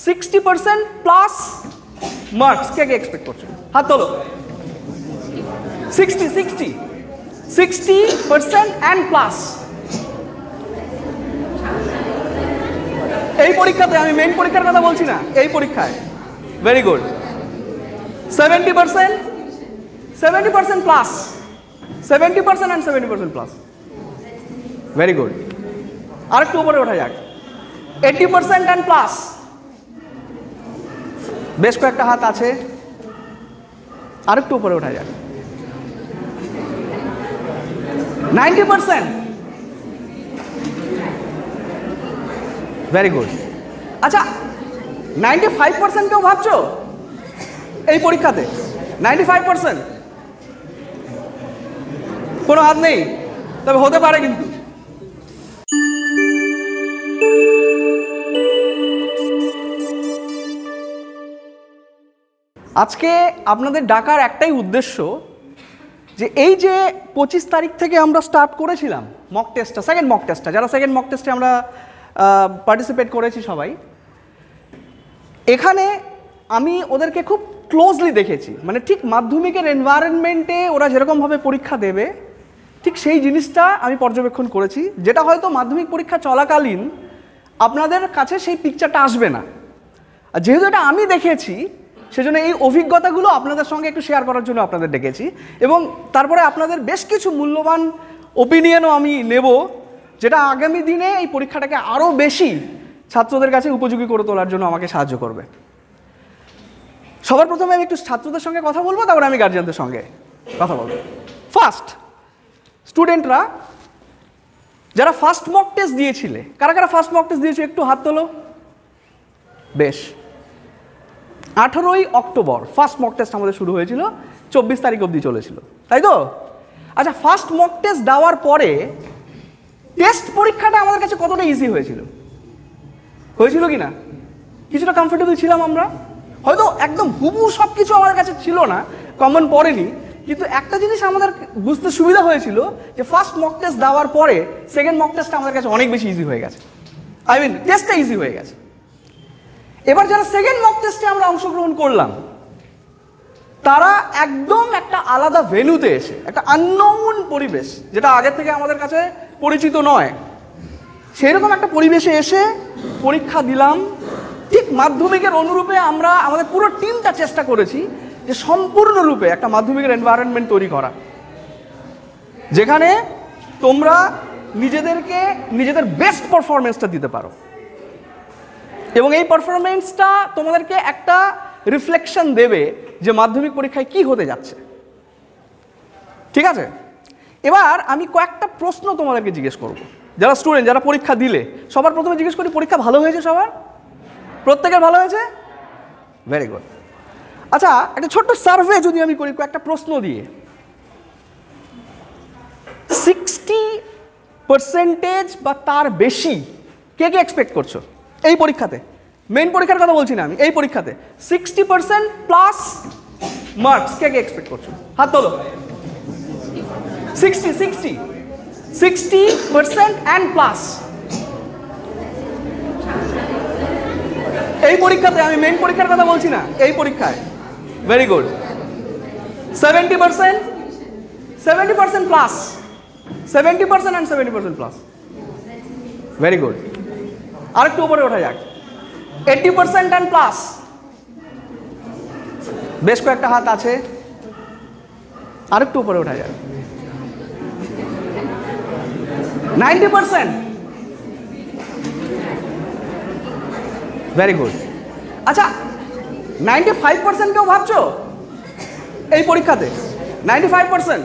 60% plus marks কে কে expect করছো? হাত তোলো। 60% অ্যান্ড প্লাস। এই পরীক্ষাতে, আমি মেইন পরীক্ষার কথা বলছি না, এই পরীক্ষায়। Very good. 70% plus, 70% and 70% plus. Very good. আরেকটু উপরে ওঠা যাক। 80% অ্যান্ড প্লাস। বেশ কয়েকটা হাত আছে, আরেকটু উপরে ওঠা যাক। 90%। Very good. আচ্ছা, 95% কেউ ভাবছো এই পরীক্ষাতে? 95%? কোনো হাত নেই, তবে হতে পারে কিন্তু। আজকে আপনাদের ডাকার একটাই উদ্দেশ্য যে এই যে 25 তারিখ থেকে আমরা স্টার্ট করেছিলাম মক টেস্টটা, সেকেন্ড মক টেস্টটা, যারা সেকেন্ড মক টেস্টে আমরা পার্টিসিপেট করেছি সবাই, এখানে আমি ওদেরকে খুব ক্লোজলি দেখেছি। মানে ঠিক মাধ্যমিকের এনভায়রনমেন্টে ওরা যেরকমভাবে পরীক্ষা দেবে ঠিক সেই জিনিসটা আমি পর্যবেক্ষণ করেছি, যেটা হয়তো মাধ্যমিক পরীক্ষা চলাকালীন আপনাদের কাছে সেই পিকচারটা আসবে না। আর যেহেতু এটা আমি দেখেছি সেজন্য এই অভিজ্ঞতাগুলো আপনাদের সঙ্গে একটু শেয়ার করার জন্য আপনাদের ডেকেছি, এবং তারপরে আপনাদের বেশ কিছু মূল্যবান ওপিনিয়নও আমি নেব, যেটা আগামী দিনে এই পরীক্ষাটাকে আরও বেশি ছাত্রদের কাছে উপযোগী করে তোলার জন্য আমাকে সাহায্য করবে। সবার প্রথমে আমি একটু ছাত্রদের সঙ্গে কথা বলবো, তারপরে আমি গার্জিয়ানদের সঙ্গে কথা বলবো। ফার্স্ট, স্টুডেন্টরা যারা ফার্স্ট মক টেস্ট দিয়েছিলে, কারা কারা ফার্স্ট মক টেস্ট দিয়েছো একটু হাত তোলো। বেশ। 18ই অক্টোবর ফার্স্ট মক টেস্ট আমাদের শুরু হয়েছিল, 24 তারিখ অবধি চলেছিল, তাই তো? আচ্ছা, ফার্স্ট মক টেস্ট দেওয়ার পরে টেস্ট পরীক্ষাটা আমাদের কাছে কতটা ইজি হয়েছিল? হয়েছিল কি না? কিছুটা কমফোর্টেবল ছিলাম আমরা? হয়তো একদম হুবহু সব কিছু আমাদের কাছে ছিল না, কমন পড়েনি, কিন্তু একটা জিনিস আমাদের বুঝতে সুবিধা হয়েছিল যে ফার্স্ট মক টেস্ট দেওয়ার পরে সেকেন্ড মক টেস্টটা আমাদের কাছে অনেক বেশি ইজি হয়ে গেছে। আই মিন টেস্টটা ইজি হয়ে গেছে। এবার যারা সেকেন্ড মক টেস্টে আমরা অংশগ্রহণ করলাম, তারা একদম একটা আলাদা ভেন্যুতে এসে, একটা আননোন পরিবেশ, যেটা আগে থেকে আমাদের কাছে পরিচিত নয়, সেরকম একটা পরিবেশে এসে পরীক্ষা দিলাম। ঠিক মাধ্যমিকের অনুরূপে আমরা আমাদের পুরো টিমটা চেষ্টা করেছি যে সম্পূর্ণরূপে একটা মাধ্যমিকের এনভায়রনমেন্ট তৈরি করা, যেখানে তোমরা নিজেদের বেস্ট পারফরমেন্সটা দিতে পারো, এবং এই পারফরমেন্সটা তোমাদেরকে একটা রিফ্লেকশন দেবে যে মাধ্যমিক পরীক্ষায় কি হতে যাচ্ছে। ঠিক আছে? এবার আমি কয়েকটা প্রশ্ন তোমাদেরকে জিজ্ঞেস করব, যারা স্টুডেন্ট, যারা পরীক্ষা দিলে। সবার প্রথমে জিজ্ঞেস করি, পরীক্ষা ভালো হয়েছে সবার? প্রত্যেকের ভালো হয়েছে? Very good. আচ্ছা, একটা ছোট্ট সার্ভে যদি আমি করি কয়েকটা প্রশ্ন দিয়ে, 60% বা তার বেশি কে কে এক্সপেক্ট করছো এই পরীক্ষাতে? মেইন পরীক্ষার কথা বলছি না আমি, এই পরীক্ষাতে 60% প্লাস মার্কস কে কে এক্সপেক্ট করছো? হাত তোলো। 60% অ্যান্ড প্লাস। এই পরীক্ষাতে, আমি মেইন পরীক্ষার কথা বলছি না, এই পরীক্ষায়। Very good. 70% plus, 70% and 70% plus. Very good. আরেকটু উপরে ওঠা যাক। 80% অ্যান্ড প্লাস। বেশ কয়েকটা হাত আছে, আরেকটু উপরে ওঠা যাক। 90%। Very good. আচ্ছা, 95% কেউ ভাবছো এই পরীক্ষাতে? 95%?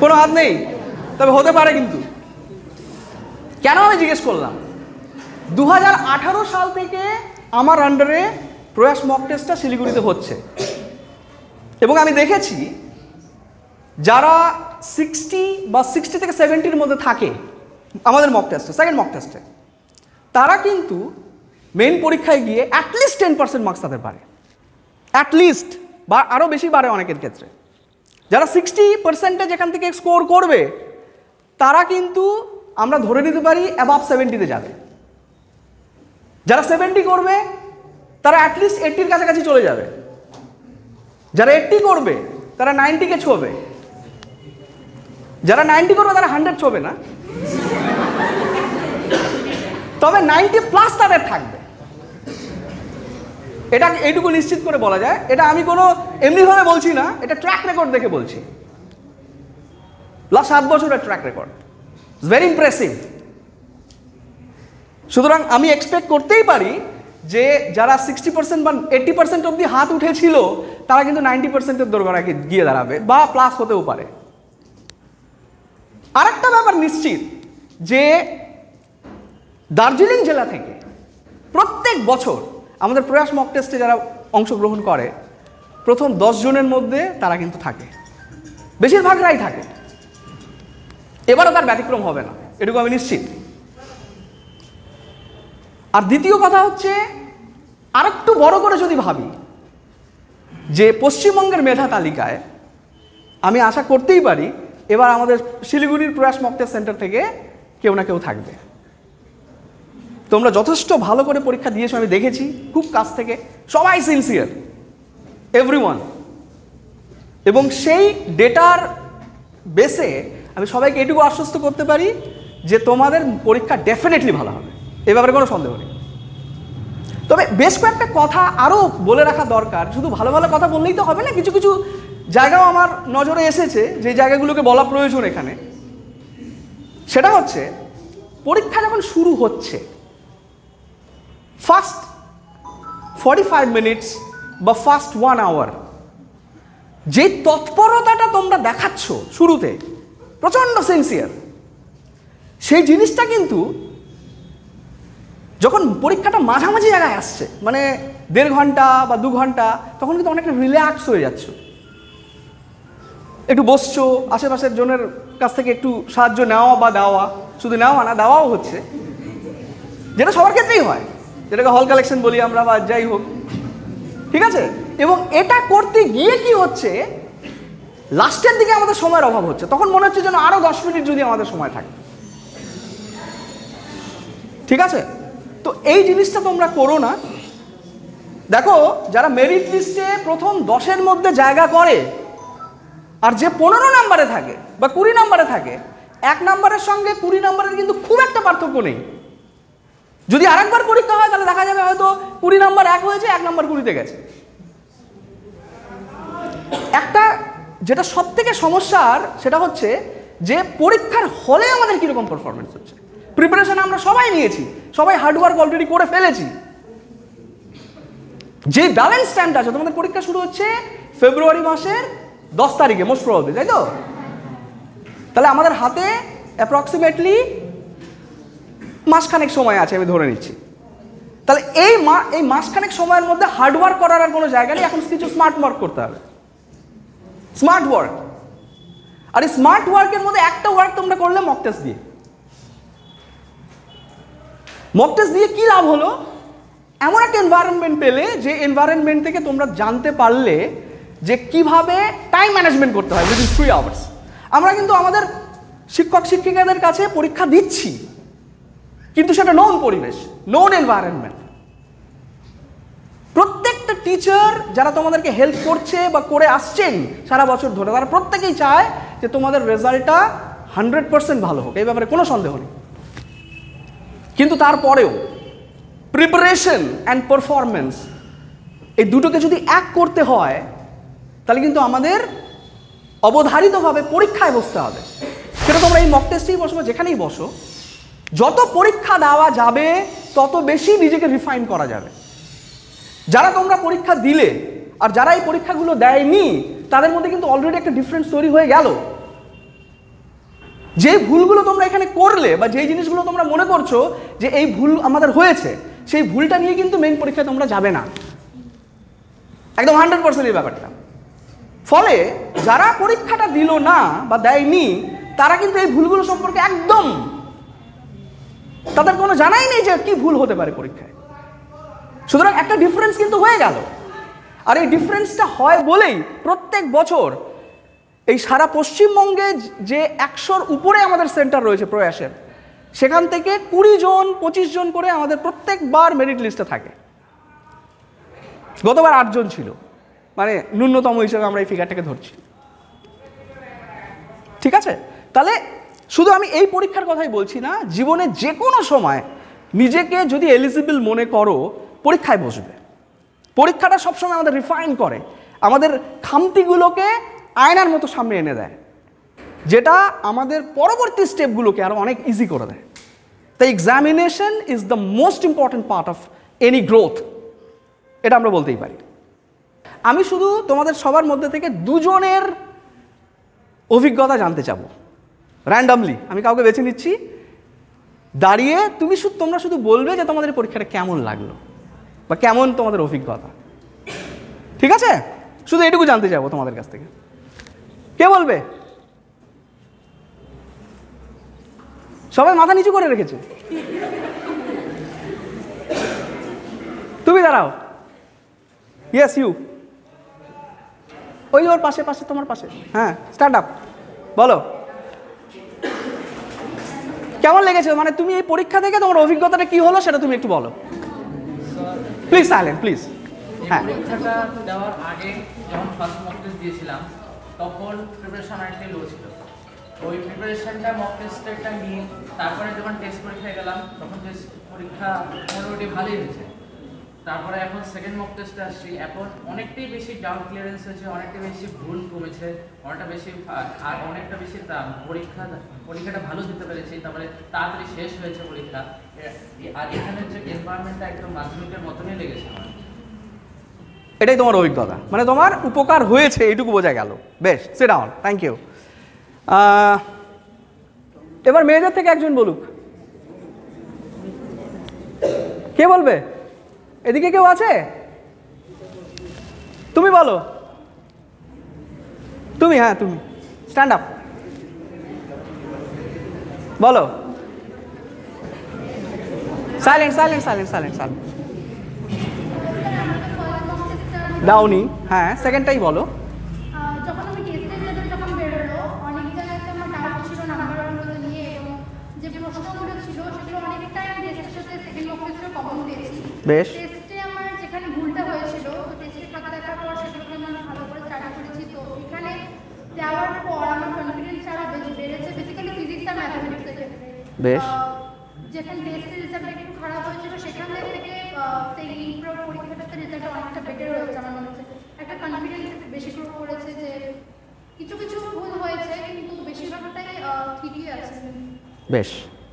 কোনো হাত নেই, তবে হতে পারে কিন্তু। কেন আমি জিজ্ঞেস করলাম? 2018 সাল থেকে আমার আন্ডারে প্রয়াস মক টেস্টটা শিলিগুড়িতে হচ্ছে, এবং আমি দেখেছি যারা 60 বা 60 থেকে 70-র মধ্যে থাকে আমাদের মক টেস্টে, সেকেন্ড মক টেস্টে, তারা কিন্তু মেইন পরীক্ষায় গিয়ে অ্যাটলিস্ট 10% মার্কস তাদের পারে, অ্যাটলিস্ট, বা আরও বেশি বাড়ে অনেকের ক্ষেত্রে। যারা 60% যেখান থেকে স্কোর করবে তারা কিন্তু আমরা ধরে নিতে পারি অ্যাবাভ 70-তে যাবে। যারা 70 করবে তারা অ্যাটলিস্ট 80-র কাছাকাছি চলে যাবে, যারা 80 করবে তারা 90-কে ছোঁবে, যারা 90 করবে তারা 100 ছোঁবে না, তবে 90+ তাদের থাকবে। এটা এইটুকু নিশ্চিত করে বলা যায়। এটা আমি কোনো এমনিভাবে বলছি না, এটা ট্র্যাক রেকর্ড দেখে বলছি। লাস্ট 7 বছরের track record, it's very impressive. সুতরাং আমি এক্সপেক্ট করতেই পারি যে যারা 60% বা 80% অব্দি হাত উঠেছিল তারা কিন্তু 90%-এর দোরগোড়ায় গিয়ে দাঁড়াবে বা প্লাস হতেও পারে। আরেকটা ব্যাপার নিশ্চিত যে দার্জিলিং জেলা থেকে প্রত্যেক বছর আমাদের প্রয়াস মক টেস্টে যারা অংশগ্রহণ করে প্রথম 10 জনের মধ্যে তারা কিন্তু থাকে, বেশিরভাগরাই থাকে। এবারও তার ব্যতিক্রম হবে না, এটুকু আমি নিশ্চিত। আর দ্বিতীয় কথা হচ্ছে, আরেকটু বড় করে যদি ভাবি যে পশ্চিমবঙ্গের মেধা তালিকায় আমি আশা করতেই পারি এবার আমাদের শিলিগুড়ির প্রয়াস মক টেস্ট সেন্টার থেকে কেউ না কেউ থাকবে। তোমরা যথেষ্ট ভালো করে পরীক্ষা দিয়েছো, আমি দেখেছি খুব কাছ থেকে, সবাই সিনসিয়ার, এভরিওয়ান। এবং সেই ডেটার বেসে আমি সবাইকে এটুকু আশ্বস্ত করতে পারি যে তোমাদের পরীক্ষা ডেফিনেটলি ভালো হবে, এ ব্যাপারে কোনো সন্দেহ নেই। তবে বেশ কয়েকটা কথা আরও বলে রাখা দরকার। শুধু ভালো ভালো কথা বললেই তো হবে না, কিছু কিছু জায়গাও আমার নজরে এসেছে যে জায়গাগুলোকে বলা প্রয়োজন এখানে। সেটা হচ্ছে, পরীক্ষা যখন শুরু হচ্ছে ফার্স্ট 45 মিনিটস বা ফার্স্ট 1 আওয়ার যে তৎপরতাটা তোমরা দেখাচ্ছ শুরুতে, প্রচণ্ড সিনসিয়ার, সেই জিনিসটা কিন্তু যখন পরীক্ষাটা মাঝামাঝি জায়গায় আসছে, মানে 1.5 ঘন্টা বা 2 ঘন্টা, তখন কিন্তু অনেকটা রিল্যাক্স হয়ে যাচ্ছ, একটু বসছো, আশেপাশের জনের কাছ থেকে একটু সাহায্য নেওয়া বা দেওয়া, শুধু নেওয়া না দেওয়াও হচ্ছে, যেটা সবার ক্ষেত্রেই হয়, যেটাকে হল কালেকশন বলি আমরা বা যাই হোক, ঠিক আছে। এবং এটা করতে গিয়ে কি হচ্ছে, লাস্টের দিকে আমাদের সময়ের অভাব হচ্ছে, তখন মনে হচ্ছে যেন আরো 10 মিনিট যদি আমাদের সময় থাকে, ঠিক আছে। তো এই জিনিসটা তোমরা করো না। দেখো, যারা মেরিট লিস্টে প্রথম 10-এর মধ্যে জায়গা করে আর যে 15 নম্বরে থাকে বা 20 নম্বরে থাকে, 1 নম্বরের সঙ্গে 20 নম্বরের কিন্তু খুব একটা পার্থক্য নেই। যদি আরেকবার পরীক্ষা হয় তাহলে দেখা যাবে হয়তো 20 নম্বর 1 হয়েছে, 1 নম্বর 20-তে গেছে। একটা যেটা সব থেকে সমস্যার সেটা হচ্ছে যে পরীক্ষার হলে আমাদের কিরকম পারফরমেন্স হচ্ছে। প্রিপারেশন আমরা সবাই নিয়েছি, সবাই হার্ডওয়ার্ক অলরেডি করে ফেলেছি, যে ব্যালেন্স টাইমটা আছে, তোমাদের পরীক্ষা শুরু হচ্ছে ফেব্রুয়ারি মাসের 10 তারিখে মোস্ট প্রবাবলি, তাই তো? তাহলে আমাদের হাতে অ্যাপ্রক্সিমেটলি মাসখানেক সময় আছে, আমি ধরে নিচ্ছি। তাহলে এই মাসখানেক সময়ের মধ্যে হার্ডওয়ার্ক করার আর কোনো জায়গা নেই, এখন কিছু স্মার্ট ওয়ার্ক করতে হবে, স্মার্ট ওয়ার্ক। আর এই স্মার্ট ওয়ার্কের মধ্যে একটা ওয়ার্ক তোমরা করলে মক টেস্ট দিয়ে। মক টেস্ট দিয়ে কি লাভ হলো? এমন একটা এনভায়রনমেন্ট পেলে যে এনভায়রনমেন্ট থেকে তোমরা জানতে পারলে যে কিভাবে টাইম ম্যানেজমেন্ট করতে হয় উইদিন 3 আওয়ার্স। আমরা কিন্তু আমাদের শিক্ষক শিক্ষিকাদের কাছে পরীক্ষা দিচ্ছি, কিন্তু সেটা নোন পরিবেশ, নোন এনভায়রনমেন্ট। প্রত্যেকটা টিচার যারা তোমাদেরকে হেল্প করছে বা করে আসছেন সারা বছর ধরে, তারা প্রত্যেকেই চায় যে তোমাদের রেজাল্টটা 100% ভালো হোক, এই ব্যাপারে কোনো সন্দেহ নেই। কিন্তু তারপরেও প্রিপারেশন অ্যান্ড পারফরমেন্স, এই দুটোকে যদি এক করতে হয় তাহলে কিন্তু আমাদের অবধারিতভাবে পরীক্ষায় বসতে হবে। সেটা তোমরা এই মক টেস্টেই বসো বা যেখানেই বসো, যত পরীক্ষা দেওয়া যাবে তত বেশি নিজেকে রিফাইন করা যাবে। যারা তোমরা পরীক্ষা দিলে আর যারা এই পরীক্ষাগুলো দেয়নি তাদের মধ্যে কিন্তু অলরেডি একটা ডিফারেন্স তৈরি হয়ে গেল। যে ভুলগুলো তোমরা এখানে করলে বা যেই জিনিসগুলো তোমরা মনে করছো যে এই ভুল আমাদের হয়েছে, সেই ভুলটা নিয়ে কিন্তু মেইন পরীক্ষায় তোমরা যাবে না, একদম 100% এই ব্যাপারটা। ফলে যারা পরীক্ষাটা দিল না বা দেয়নি তারা কিন্তু এই ভুলগুলো সম্পর্কে একদম তাদের কোনো জানাই নেই যে কি ভুল হতে পারে পরীক্ষায়। সুতরাং একটা ডিফারেন্স কিন্তু হয়ে গেল। আর এই ডিফারেন্সটা হয় বলেই প্রত্যেক বছর এই সারা পশ্চিমবঙ্গে যে 100-র উপরে আমাদের সেন্টার রয়েছে প্রয়াসের, সেখান থেকে 20 জন 25 জন করে আমাদের প্রত্যেকবার মেরিট লিস্টে থাকে। গতবার 8 জন ছিল, মানে ন্যূনতম হিসেবে আমরা এই ফিগারটাকে ধরছি। ঠিক আছে, তাহলে শুধু আমি এই পরীক্ষার কথাই বলছি না, জীবনে যে কোনো সময় নিজেকে যদি এলিজিবল মনে করো পরীক্ষায় বসবে। পরীক্ষাটা সবসময় আমাদের রিফাইন করে, আমাদের খামতিগুলোকে আয়নার মতো সামনে এনে দেয়, যেটা আমাদের পরবর্তী স্টেপগুলোকে আরও অনেক ইজি করে দেয়। তাই examination is the most important part of any growth, এটা আমরা বলতেই পারি। আমি শুধু তোমাদের সবার মধ্যে থেকে 2 জনের অভিজ্ঞতা জানতে চাবো, র্যান্ডামলি আমি কাউকে বেছে নিচ্ছি, দাঁড়িয়ে তোমরা শুধু বলবে যে তোমাদের পরীক্ষাটা কেমন লাগলো বা কেমন তোমাদের অভিজ্ঞতা। ঠিক আছে, শুধু এটুকু জানতে চাবো তোমাদের কাছ থেকে। কে বলবে? সবাই মাথা নিচু করে রেখেছে। তুমি দাঁড়াও। ইয়েস ইউ, ওই ওর পাশে পাশে তোমার পাশে। হ্যাঁ, স্ট্যান্ড আপ, বলো কেমন লেগেছে, মানে তুমি এই পরীক্ষা থেকে তোমার অভিজ্ঞতাটা কি হলো সেটা তুমি একটু বলো। Please silent please. হ্যাঁ, পরীক্ষাটা দেওয়ার আগে যখন ফার্স্ট মক টেস্ট দিয়েছিলাম তখন প্রিপারেশন অনেকটাই লো ছিল। ওই প্রিপারেশনটা মক টেস্টটা নিয়ে তারপরে যখন টেস্ট পরীক্ষায় গেলাম তখন টেস্ট পরীক্ষা মোটামুটি ভালোই হয়েছে। তারপরে এখন সেকেন্ড মক টেস্টে আসছি, এখন অনেকটাই বেশি ডাউট ক্লিয়ারেন্স হয়েছে, অনেকটা বেশি ভুল কমেছে, অনেকটা বেশি পরীক্ষাটা ভালো দিতে পেরেছি, তারপরে তাড়াতাড়ি শেষ হয়েছে পরীক্ষা। আর এখানে যে এনভায়রনমেন্টটা একদম মাধ্যমিকের মতনই লেগেছে আমার। এটাই তোমার অভিজ্ঞতা, মানে তোমার উপকার হয়েছে এইটুকু বোঝা গেল। বেশ, সিট ডাউন, থ্যাংক ইউ। এবার মেয়েদের থেকে একজন বলুক। কে বলবে? এদিকে কেউ আছে? তুমি বলো। তুমি, হ্যাঁ তুমি, স্ট্যান্ড আপ, বলো। Silent silent silent silent silent দাওনি। হ্যাঁ, সেকেন্ডটাই বলো। যখন আমি টেস্টের রেজাল্ট যখন বেরোলো, অনেক জায়গায় আমার ডাউট ছিল নাম্বারগুলো নিয়ে, এবং যে প্রশ্নগুলো ছিল সেগুলো অনেকটাই আমি টেস্টের সাথে সেকেন্ড মক টেস্টে কমন পেয়েছি। বেশ। টেস্টে আমার যেখানে ভুলটা হয়েছিল, তো টেস্টের খাতা দেখার পর সেগুলোকে আমি ভালো করে স্টাডি করেছি। তো এখানে দেওয়ার পর আমার কনফিডেন্স আরও বেড়েছে, বেসিক্যালি ফিজিক্স আর ম্যাথামেটিক্সের ক্ষেত্রে। বেশ। যেখানে টেস্টের রেজাল্ট একটু খারাপ হয়েছিল সেখান থেকে সেই ইমপ্রুভ পরীক্ষাটাতে রেজাল্ট অনেকটা বেটার হয়েছে আমার মনে হচ্ছে। একটা কনফিডেন্স বেশি গ্রো করেছে যে কিছু কিছু ভুল হয়েছে কিন্তু বেশিরভাগটাই ঠিকই আছে। বেশ,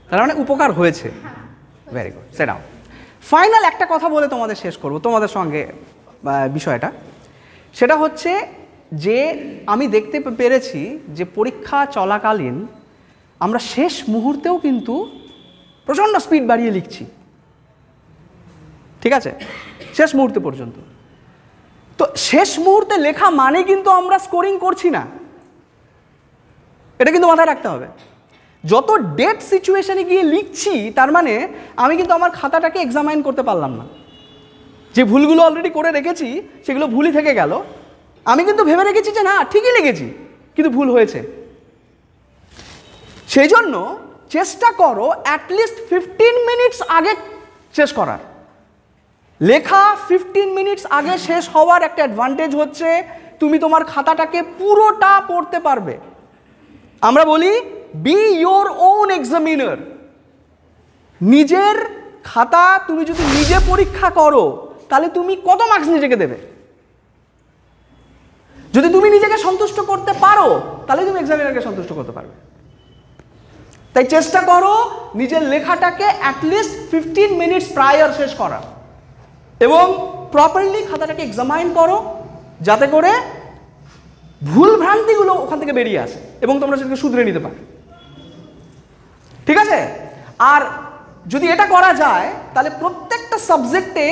তার মানে উপকার হয়েছে। Very good, set down. Final একটা কথা বলে তোমাদের শেষ করব তোমাদের সঙ্গে বিষয়টা, সেটা হচ্ছে যে আমি দেখতে পেরেছি যে পরীক্ষা চলাকালীন আমরা শেষ মুহূর্তেও কিন্তু প্রচণ্ড স্পিড বাড়িয়ে লিখছি। ঠিক আছে, শেষ মুহূর্তে পর্যন্ত। তো শেষ মুহূর্তে লেখা মানে কিন্তু আমরা স্কোরিং করছি না, এটা কিন্তু মাথায় রাখতে হবে। যত ডেট সিচুয়েশনে গিয়ে লিখছি তার মানে আমি কিন্তু আমার খাতাটাকে এক্সামাইন করতে পারলাম না। যে ভুলগুলো অলরেডি করে রেখেছি সেগুলো ভুলই থেকে গেল। আমি কিন্তু ভেবে রেখেছি যে না ঠিকই লিখেছি, কিন্তু ভুল হয়েছে। সেই জন্য চেষ্টা করো অ্যাটলিস্ট 15 মিনিটস আগে শেষ করার। লেখা 15 মিনিটস আগে শেষ হওয়ার একটা অ্যাডভান্টেজ হচ্ছে তুমি তোমার খাতাটাকে পুরোটা পড়তে পারবে। আমরা বলি বি ইয়োর ওন এক্সামিনার। নিজের খাতা তুমি যদি নিজে পরীক্ষা করো তাহলে তুমি কত মার্কস নিজেকে দেবে? যদি তুমি নিজেকে সন্তুষ্ট করতে পারো তাহলে তুমি এক্সামিনারকে সন্তুষ্ট করতে পারবে। তাই চেষ্টা করো নিজের লেখাটাকে অ্যাটলিস্ট 15 মিনিটস প্রায়র শেষ করা, এবং প্রপারলি খাতাটাকে এক্সামাইন করো যাতে করে ভুল ভ্রান্তিগুলো ওখান থেকে বেরিয়ে আসে এবং তোমরা সেটাকে শুধরে নিতে পারো। ঠিক আছে? আর যদি এটা করা যায় তাহলে প্রত্যেকটা সাবজেক্টে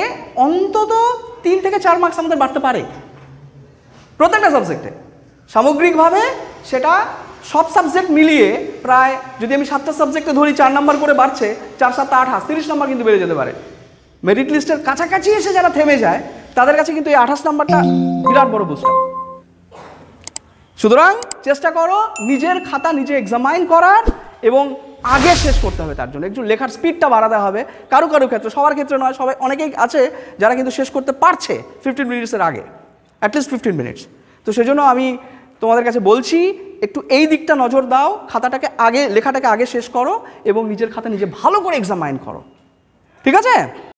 অন্তত 3 থেকে 4 মার্কস আমাদের বাড়তে পারে, প্রত্যেকটা সাবজেক্টে। সামগ্রিকভাবে সেটা সব সাবজেক্ট মিলিয়ে প্রায়, যদি আমি 7টা সাবজেক্টে ধরি 4 নাম্বার করে বাড়ছে, 4 7 28 30 নাম্বার কিন্তু বেড়ে যেতে পারে। মেরিট লিস্টের কাছাকাছি এসে যারা থেমে যায় তাদের কাছে কিন্তু এই 28 নাম্বারটা বিরাট বড় বুস্টার। সুতরাং চেষ্টা করো নিজের খাতা নিজে এক্সামাইন করার এবং আগে শেষ করতে হবে, তার জন্য একটু লেখার স্পিডটা বাড়াতে হবে। কারো কারো ক্ষেত্রে, সবার ক্ষেত্রে নয়, সবাই অনেকেই আছে যারা কিন্তু শেষ করতে পারছে 15 মিনিটসের আগে, অ্যাটলিস্ট 15 মিনিটস। তো সেজন্য আমি তোমাদের কাছে বলছি একটু এই দিকটা নজর দাও, খাতাটাকে আগে, লেখাটাকে আগে শেষ করো এবং নিজের খাতা নিজে ভালো করে এক্সামাইন করো, ঠিক আছে?